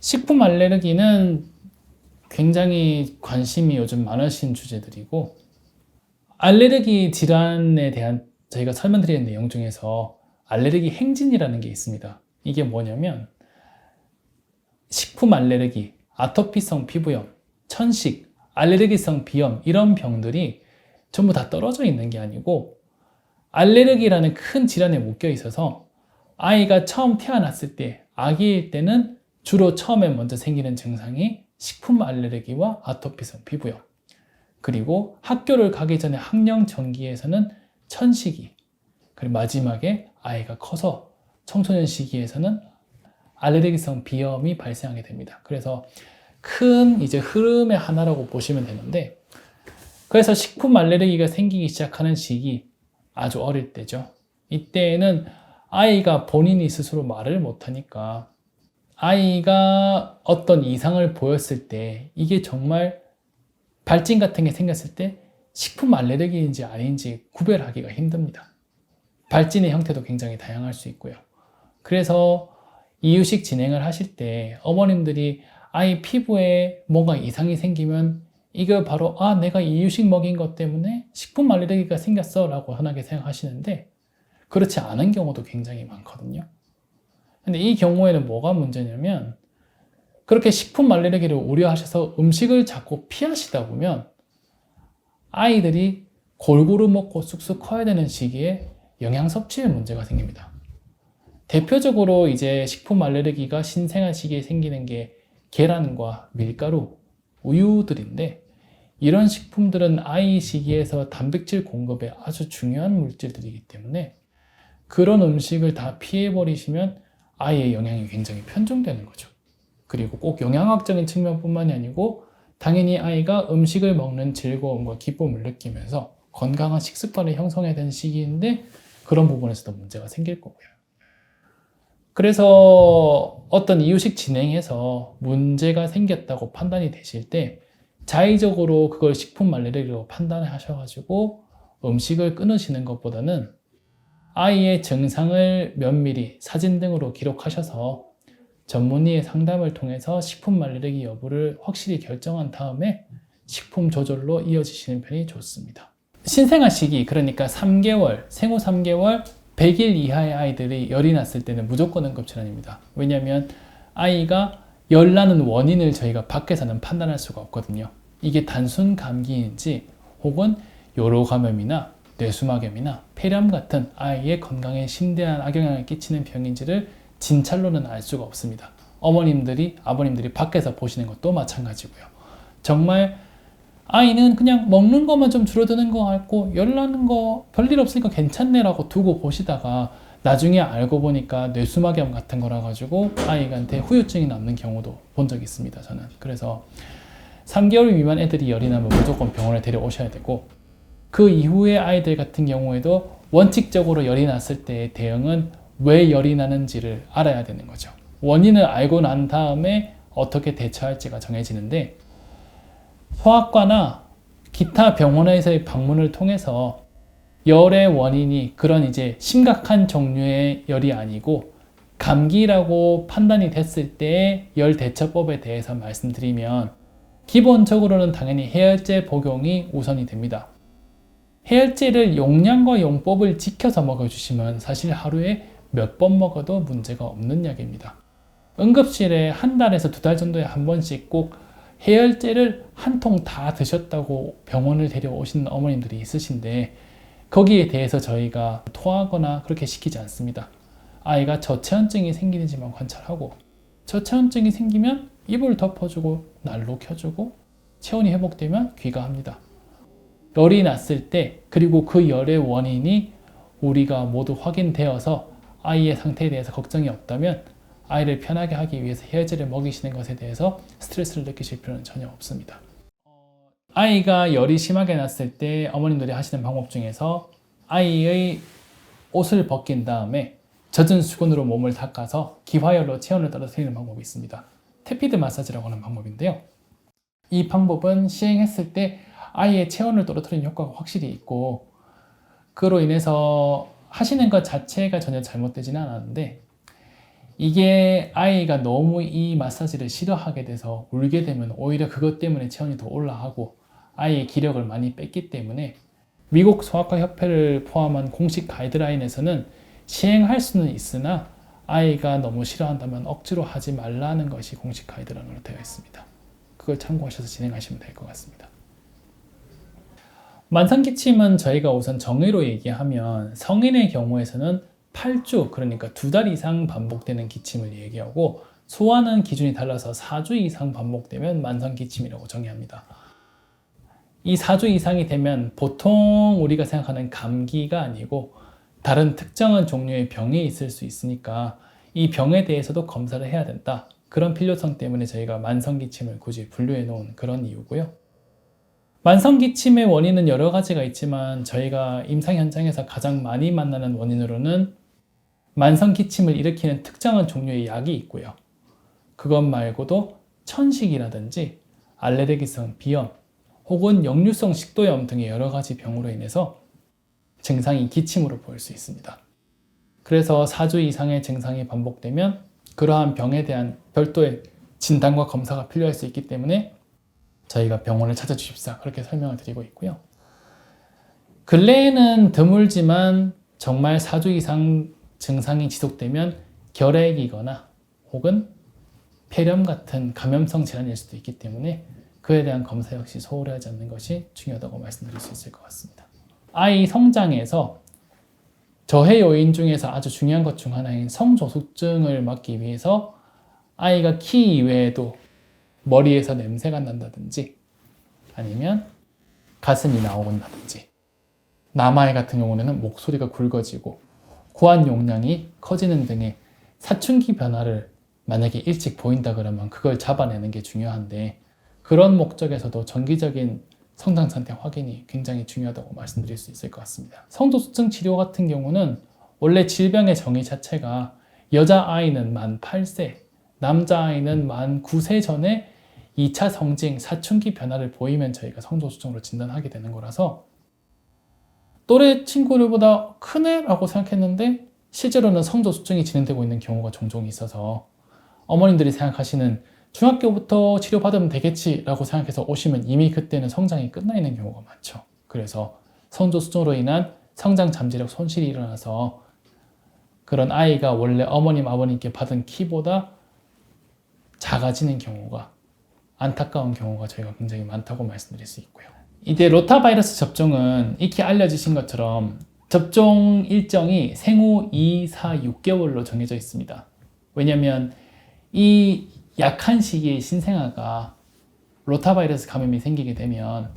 식품 알레르기는 굉장히 관심이 요즘 많으신 주제들이고, 알레르기 질환에 대한 저희가 설명드리는 내용 중에서 알레르기 행진이라는 게 있습니다. 이게 뭐냐면 식품 알레르기, 아토피성 피부염, 천식, 알레르기성 비염 이런 병들이 전부 다 떨어져 있는 게 아니고 알레르기라는 큰 질환에 묶여 있어서 아이가 처음 태어났을 때, 아기일 때는 주로 처음에 먼저 생기는 증상이 식품 알레르기와 아토피성 피부염, 그리고 학교를 가기 전에 학령 전기에서는 천식이, 그리고 마지막에 아이가 커서 청소년 시기에서는 알레르기성 비염이 발생하게 됩니다. 그래서 큰 이제 흐름의 하나라고 보시면 되는데, 그래서 식품 알레르기가 생기기 시작하는 시기, 아주 어릴 때죠. 이때에는 아이가 본인이 스스로 말을 못하니까 아이가 어떤 이상을 보였을 때, 이게 정말 발진 같은 게 생겼을 때 식품 알레르기인지 아닌지 구별하기가 힘듭니다. 발진의 형태도 굉장히 다양할 수 있고요. 그래서 이유식 진행을 하실 때 어머님들이 아이 피부에 뭔가 이상이 생기면 이거 바로 내가 이유식 먹인 것 때문에 식품 알레르기가 생겼어 라고 흔하게 생각하시는데, 그렇지 않은 경우도 굉장히 많거든요. 근데 이 경우에는 뭐가 문제냐면, 그렇게 식품 알레르기를 우려하셔서 음식을 자꾸 피하시다 보면 아이들이 골고루 먹고 쑥쑥 커야 되는 시기에 영양 섭취에 문제가 생깁니다. 대표적으로 이제 식품 알레르기가 신생아 시기에 생기는 게 계란과 밀가루, 우유들인데, 이런 식품들은 아이 시기에서 단백질 공급에 아주 중요한 물질들이기 때문에 그런 음식을 다 피해버리시면 아이의 영양이 굉장히 편중되는 거죠. 그리고 꼭 영양학적인 측면뿐만이 아니고 당연히 아이가 음식을 먹는 즐거움과 기쁨을 느끼면서 건강한 식습관을 형성해야 되는 시기인데 그런 부분에서도 문제가 생길 거고요. 그래서 어떤 이유식 진행에서 문제가 생겼다고 판단이 되실 때 자의적으로 그걸 식품 알레르기로 판단을 하셔가지고 음식을 끊으시는 것보다는 아이의 증상을 면밀히 사진 등으로 기록하셔서 전문의의 상담을 통해서 식품 알레르기 여부를 확실히 결정한 다음에 식품 조절로 이어지시는 편이 좋습니다. 신생아 시기, 그러니까 3개월, 생후 3개월, 100일 이하의 아이들이 열이 났을 때는 무조건 응급질환입니다. 왜냐하면 아이가 열 나는 원인을 저희가 밖에서는 판단할 수가 없거든요. 이게 단순 감기인지 혹은 요로 감염이나 뇌수막염이나 폐렴 같은 아이의 건강에 심대한 악영향을 끼치는 병인지를 진찰로는 알 수가 없습니다. 어머님들이, 아버님들이 밖에서 보시는 것도 마찬가지고요. 정말 아이는 그냥 먹는 것만 좀 줄어드는 것 같고 열 나는 거 별일 없으니까 괜찮네 라고 두고 보시다가 나중에 알고 보니까 뇌수막염 같은 거라 가지고 아이한테 후유증이 남는 경우도 본 적이 있습니다, 저는. 그래서 3개월 미만 애들이 열이 나면 무조건 병원에 데려오셔야 되고, 그 이후의 아이들 같은 경우에도 원칙적으로 열이 났을 때의 대응은 왜 열이 나는지를 알아야 되는 거죠. 원인을 알고 난 다음에 어떻게 대처할지가 정해지는데, 소아과나 기타 병원에서의 방문을 통해서 열의 원인이 그런 이제 심각한 종류의 열이 아니고 감기라고 판단이 됐을 때의 열 대처법에 대해서 말씀드리면, 기본적으로는 당연히 해열제 복용이 우선이 됩니다. 해열제를 용량과 용법을 지켜서 먹어주시면 사실 하루에 몇 번 먹어도 문제가 없는 약입니다. 응급실에 한 달에서 2달 정도에 한 번씩 꼭 해열제를 한 통 다 드셨다고 병원을 데려오시는 어머님들이 있으신데, 거기에 대해서 저희가 토하거나 그렇게 시키지 않습니다. 아이가 저체온증이 생기는지만 관찰하고, 저체온증이 생기면 이불 덮어주고 난로 켜주고 체온이 회복되면 귀가합니다. 열이 났을 때, 그리고 그 열의 원인이 우리가 모두 확인되어서 아이의 상태에 대해서 걱정이 없다면 아이를 편하게 하기 위해서 해열제를 먹이시는 것에 대해서 스트레스를 느끼실 필요는 전혀 없습니다. 아이가 열이 심하게 났을 때 어머님들이 하시는 방법 중에서 아이의 옷을 벗긴 다음에 젖은 수건으로 몸을 닦아서 기화열로 체온을 떨어뜨리는 방법이 있습니다. 테피드 마사지라고 하는 방법인데요. 이 방법은 시행했을 때 아이의 체온을 떨어뜨리는 효과가 확실히 있고, 그로 인해서 하시는 것 자체가 전혀 잘못되지는 않았는데, 이게 아이가 너무 이 마사지를 싫어하게 돼서 울게 되면 오히려 그것 때문에 체온이 더 올라가고 아이의 기력을 많이 뺐기 때문에 미국 소아과 협회를 포함한 공식 가이드라인에서는 시행할 수는 있으나 아이가 너무 싫어한다면 억지로 하지 말라는 것이 공식 가이드라인으로 되어 있습니다. 그걸 참고하셔서 진행하시면 될 것 같습니다. 만성기침은 저희가 우선 정의로 얘기하면 성인의 경우에서는 8주, 그러니까 2달 이상 반복되는 기침을 얘기하고 소아는 기준이 달라서 4주 이상 반복되면 만성기침이라고 정의합니다. 이 4주 이상이 되면 보통 우리가 생각하는 감기가 아니고 다른 특정한 종류의 병이 있을 수 있으니까 이 병에 대해서도 검사를 해야 된다. 그런 필요성 때문에 저희가 만성기침을 굳이 분류해 놓은 그런 이유고요. 만성기침의 원인은 여러 가지가 있지만 저희가 임상 현장에서 가장 많이 만나는 원인으로는 만성기침을 일으키는 특정한 종류의 약이 있고요. 그것 말고도 천식이라든지 알레르기성 비염 혹은 역류성 식도염 등의 여러 가지 병으로 인해서 증상이 기침으로 보일 수 있습니다. 그래서 4주 이상의 증상이 반복되면 그러한 병에 대한 별도의 진단과 검사가 필요할 수 있기 때문에 저희가 병원을 찾아주십사 그렇게 설명을 드리고 있고요. 근래에는 드물지만 정말 4주 이상 증상이 지속되면 결핵이거나 혹은 폐렴 같은 감염성 질환일 수도 있기 때문에 그에 대한 검사 역시 소홀히 하지 않는 것이 중요하다고 말씀드릴 수 있을 것 같습니다. 아이 성장에서 저해 요인 중에서 아주 중요한 것 중 하나인 성조숙증을 막기 위해서 아이가 키 이외에도 머리에서 냄새가 난다든지 아니면 가슴이 나온다든지 남아이 같은 경우는 목소리가 굵어지고 고환 용량이 커지는 등의 사춘기 변화를 만약에 일찍 보인다 그러면 그걸 잡아내는 게 중요한데 그런 목적에서도 정기적인 성장 상태 확인이 굉장히 중요하다고 말씀드릴 수 있을 것 같습니다. 성조숙증 치료 같은 경우는 원래 질병의 정의 자체가 여자아이는 만 8세, 남자아이는 만 9세 전에 2차 성징, 사춘기 변화를 보이면 저희가 성조숙증으로 진단하게 되는 거라서 또래 친구들보다 크네? 라고 생각했는데 실제로는 성조숙증이 진행되고 있는 경우가 종종 있어서 어머님들이 생각하시는 중학교부터 치료받으면 되겠지 라고 생각해서 오시면 이미 그때는 성장이 끝나 있는 경우가 많죠. 그래서 성조숙증으로 인한 성장 잠재력 손실이 일어나서 그런 아이가 원래 어머님, 아버님께 받은 키보다 작아지는 경우가 안타까운 경우가 저희가 굉장히 많다고 말씀드릴 수 있고요. 이제 로타바이러스 접종은 익히 알려지신 것처럼 접종 일정이 생후 2, 4, 6개월로 정해져 있습니다. 왜냐하면 이 약한 시기에 신생아가 로타바이러스 감염이 생기게 되면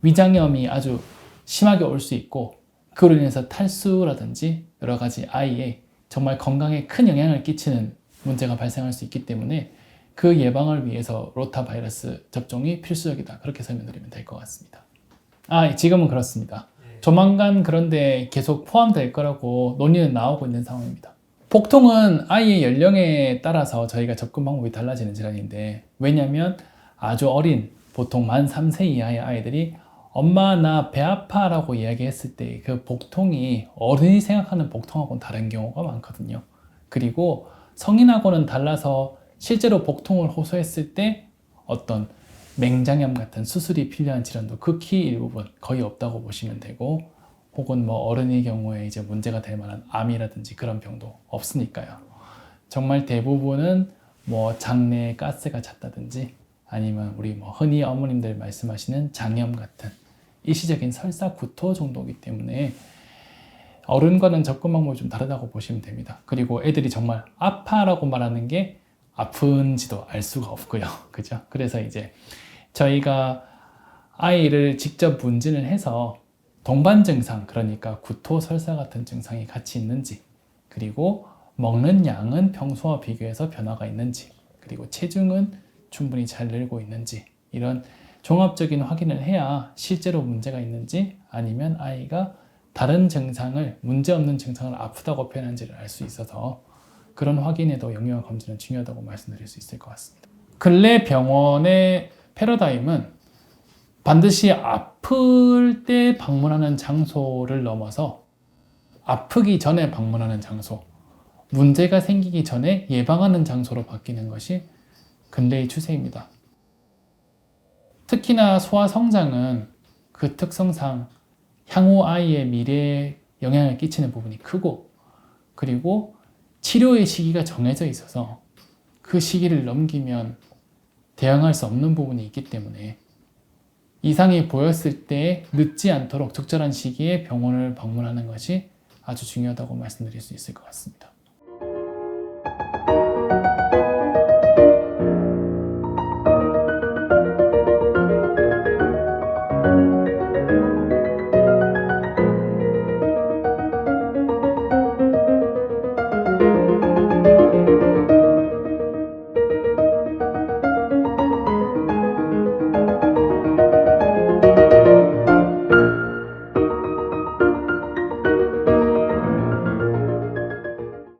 위장염이 아주 심하게 올 수 있고 그로 인해서 탈수라든지 여러 가지 아이의 정말 건강에 큰 영향을 끼치는 문제가 발생할 수 있기 때문에 그 예방을 위해서 로타바이러스 접종이 필수적이다. 그렇게 설명드리면 될 것 같습니다. 지금은 그렇습니다. 조만간 그런데 계속 포함될 거라고 논의는 나오고 있는 상황입니다. 복통은 아이의 연령에 따라서 저희가 접근 방법이 달라지는 질환인데 왜냐하면 아주 어린 보통 만 3세 이하의 아이들이 엄마 나 배 아파 라고 이야기했을 때 그 복통이 어른이 생각하는 복통하고는 다른 경우가 많거든요. 그리고 성인하고는 달라서 실제로 복통을 호소했을 때 어떤 맹장염 같은 수술이 필요한 질환도 극히 일부분 거의 없다고 보시면 되고 혹은 뭐 어른의 경우에 이제 문제가 될 만한 암이라든지 그런 병도 없으니까요. 정말 대부분은 뭐 장내에 가스가 찼다든지 아니면 우리 뭐 흔히 어머님들 말씀하시는 장염 같은 일시적인 설사 구토 정도이기 때문에 어른과는 접근 방법이 좀 다르다고 보시면 됩니다. 그리고 애들이 정말 아파라고 말하는 게 아픈지도 알 수가 없고요. 그죠? 그래서 이제 저희가 아이를 직접 문진을 해서 동반 증상, 그러니까 구토, 설사 같은 증상이 같이 있는지, 그리고 먹는 양은 평소와 비교해서 변화가 있는지, 그리고 체중은 충분히 잘 늘고 있는지, 이런 종합적인 확인을 해야 실제로 문제가 있는지 아니면 아이가 다른 증상을, 문제없는 증상을 아프다고 표현한지를 알 수 있어서 그런 확인에도 영유아 검진은 중요하다고 말씀드릴 수 있을 것 같습니다. 근래 병원의 패러다임은 반드시 아플 때 방문하는 장소를 넘어서 아프기 전에 방문하는 장소, 문제가 생기기 전에 예방하는 장소로 바뀌는 것이 근래의 추세입니다. 특히나 소아 성장은 그 특성상 향후 아이의 미래에 영향을 끼치는 부분이 크고, 그리고 치료의 시기가 정해져 있어서 그 시기를 넘기면 대응할 수 없는 부분이 있기 때문에 이상이 보였을 때 늦지 않도록 적절한 시기에 병원을 방문하는 것이 아주 중요하다고 말씀드릴 수 있을 것 같습니다.